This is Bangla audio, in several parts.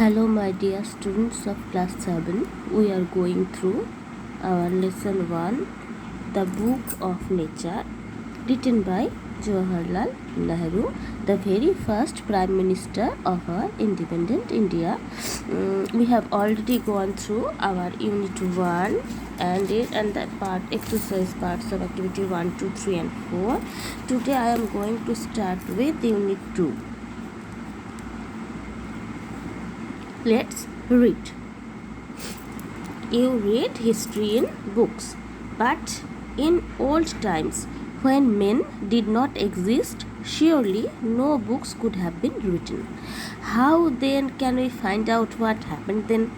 Hello, my dear students of class 7. We are going through our lesson 1, The Book of Nature, written by Jawaharlal Nehru, the very first Prime Minister of our independent India. We have already gone through our Unit 1 and the part exercise parts of activity 1, 2, 3 and 4. Today I am going to start with Unit 2. Let's read. You read history in books, but in old times, when men did not exist, surely no books could have been written. How then can we find out what happened then?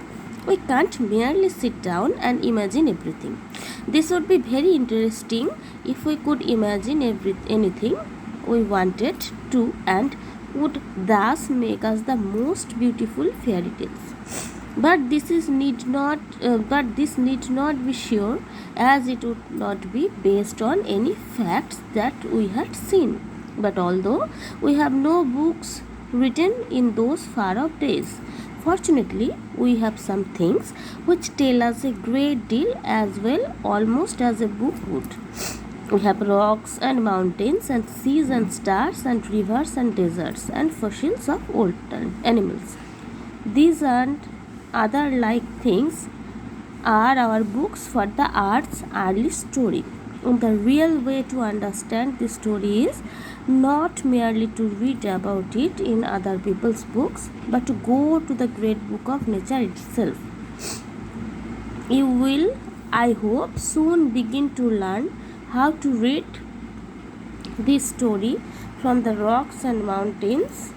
We can't merely sit down and imagine everything. This would be very interesting if we could imagine anything we wanted to and would thus make us the most beautiful fairy tales. But this need not be sure, as it would not be based on any facts that we had seen. But although we have no books written in those far off days, fortunately we have some things which tell us a great deal as well, almost as a book would. We have rocks and mountains and seas and stars and rivers and deserts and fossils of old animals. These and other like things are our books for the earth's early story. And the real way to understand this story is not merely to read about it in other people's books, but to go to the great book of nature itself. You will, I hope, soon begin to learn how to read this story from the rocks and mountains.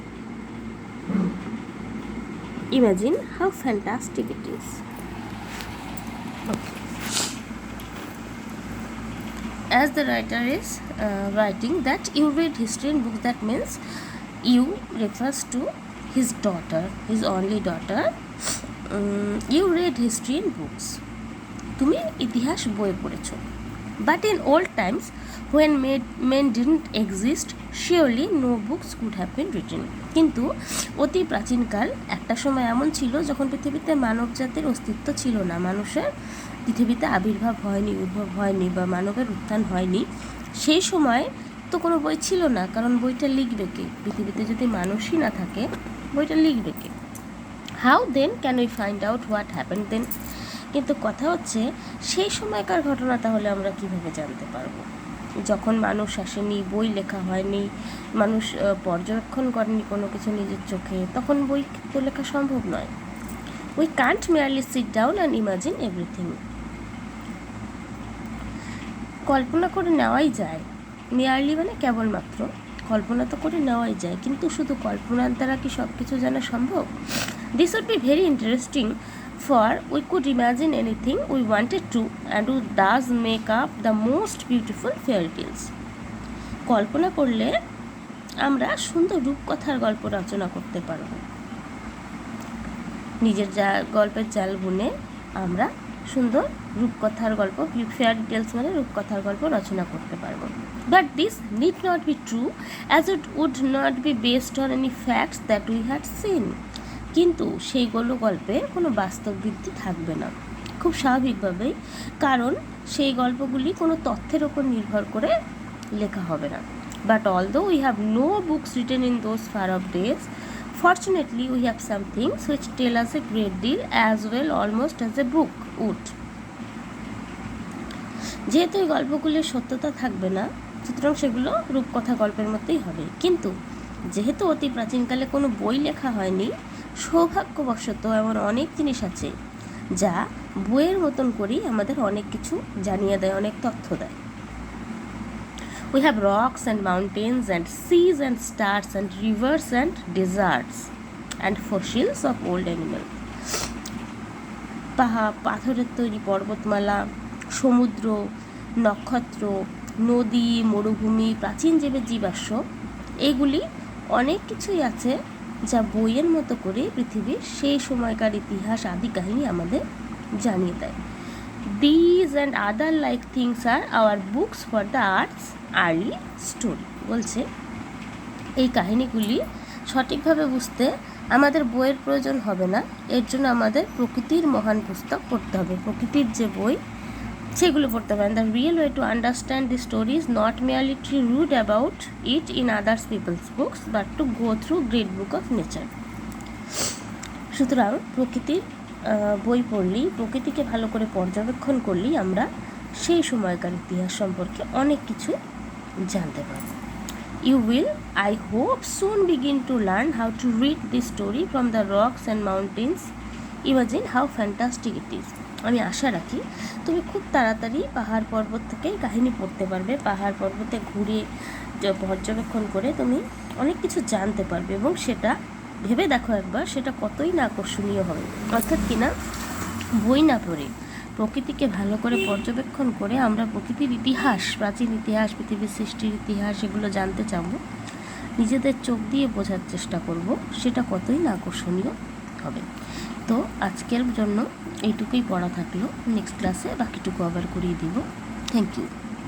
Imagine how fantastic it is. As the writer is writing that you read history in books, that means you refers to his daughter, his only daughter. You read history in books. তুমি ইতিহাস বই পড়েছো. But in old times, when men didn't exist, surely no books could have been written. কিন্তু অতি প্রাচীনকাল একটা সময় এমন ছিল যখন পৃথিবীতে মানব জাতির অস্তিত্ব ছিল না, মানুষের পৃথিবীতে আবির্ভাব হয়নি, উদ্ভব হয়নি বা মানবের উত্থান হয়নি। সেই সময় তো কোনো বই ছিল না, কারণ বইটা লিখবে কে? পৃথিবীতে যদি মানুষই না থাকে, বইটা লিখবে কে? How then can we find out what happened then? কিন্তু কথা হচ্ছে, সেই সময়কার ঘটনা তাহলে আমরা কিভাবে জানতে পারবো? যখন মানুষ আসেনি, বই লেখা হয়নি, মানুষ পর্যবেক্ষণ করেনি কোনো কিছু নিজের চোখে, তখন বই তো লেখা সম্ভব নয়। We can't merely sit down and imagine everything. কল্পনা করে নেওয়াই যায়, মেয়ারলি মানে কেবলমাত্র, কল্পনা তো করে নেওয়াই যায়, কিন্তু শুধু কল্পনার দ্বারা কি সব কিছু জানা সম্ভব? This would be very interesting, for we could imagine anything we wanted to and would thus make up the most beautiful fairy tales. কল্পনা করলে আমরা সুন্দর রূপকথার গল্প রচনা করতে পারব। নিজের গল্পের জাল বুনে আমরা সুন্দর রূপকথার গল্প, ফেয়ারি টেলস মানে রূপকথার গল্প রচনা করতে পারব। But this need not be true, as it would not be based on any facts that we had seen. কিন্তু সেইগুলো গল্পে কোনো বাস্তব ভিত্তি থাকবে না, খুব স্বাভাবিকভাবেই, কারণ সেই গল্পগুলি কোনো তথ্যের ওপর নির্ভর করে লেখা হবে না। But although we have no books written in those far off days, fortunately we have some things which tell us a great deal as well almost as a book would. যেহেতু এই গল্পগুলির সত্যতা থাকবে না, সুতরাং সেগুলো রূপকথা গল্পের মধ্যেই হবে। কিন্তু যেহেতু অতি প্রাচীনকালে কোনো বই লেখা হয়নি, সৌভাগ্যবশত এমন অনেক জিনিস আছে যা বইয়ের মতন করেই আমাদের অনেক কিছু জানিয়ে দেয়, অনেক তথ্য দেয়। We have rocks and mountains and seas and stars and rivers and deserts and fossils of old animal. পাথরের তৈরি পর্বতমালা, সমুদ্র, নক্ষত্র, নদী, মরুভূমি, প্রাচীন জীবাশ্ম, এগুলি অনেক কিছুই আছে যা বইয়ের মতো করে পৃথিবীর সেই সময়কার ইতিহাস, আদি কাহিনী আমাদের জানিয়ে দেয়। These and other like things are our books for the earth's early story. বলছে এই কাহিনীগুলি সঠিকভাবে বুঝতে আমাদের বইয়ের প্রয়োজন হবে না, এর জন্য আমাদের প্রকৃতির মহান পুস্তক পড়তে হবে, প্রকৃতির যে বই সেগুলো পড়তে পারেন। The real way to understand the story is not merely to read about it in others peoples books but to go through great book of nature. সুতরাং প্রকৃতির বই পড়লেই, প্রকৃতিকে ভালো করে পর্যবেক্ষণ করলেই আমরা সেই সময়কার ইতিহাস সম্পর্কে অনেক কিছু জানতে পারব। You will, I hope, soon begin to learn how to read this story from the rocks and mountains. Imagine how fantastic it is. আমি আশা রাখি তুমি খুব তাড়াতাড়ি পাহাড় পর্বত থেকে কাহিনী পড়তে পারবে, পাহাড় পর্বতে ঘুরে পর্যবেক্ষণ করে তুমি অনেক কিছু জানতে পারবে, এবং সেটা ভেবে দেখো একবার সেটা কতই না আকর্ষণীয় হবে। অর্থাৎ কিনা বই না পড়ে প্রকৃতিকে ভালো করে পর্যবেক্ষণ করে আমরা প্রকৃতির ইতিহাস, প্রাচীন ইতিহাস, পৃথিবীর সৃষ্টির ইতিহাস, এগুলো জানতে চাব, নিজেদের চোখ দিয়ে বোঝার চেষ্টা করব, সেটা কতই না আকর্ষণীয় হবে। তো আজকের জন্য এইটুকুই পড়া থাকলো, নেক্সট ক্লাসে বাকিটুকু আবার করিয়ে দিব। Thank you.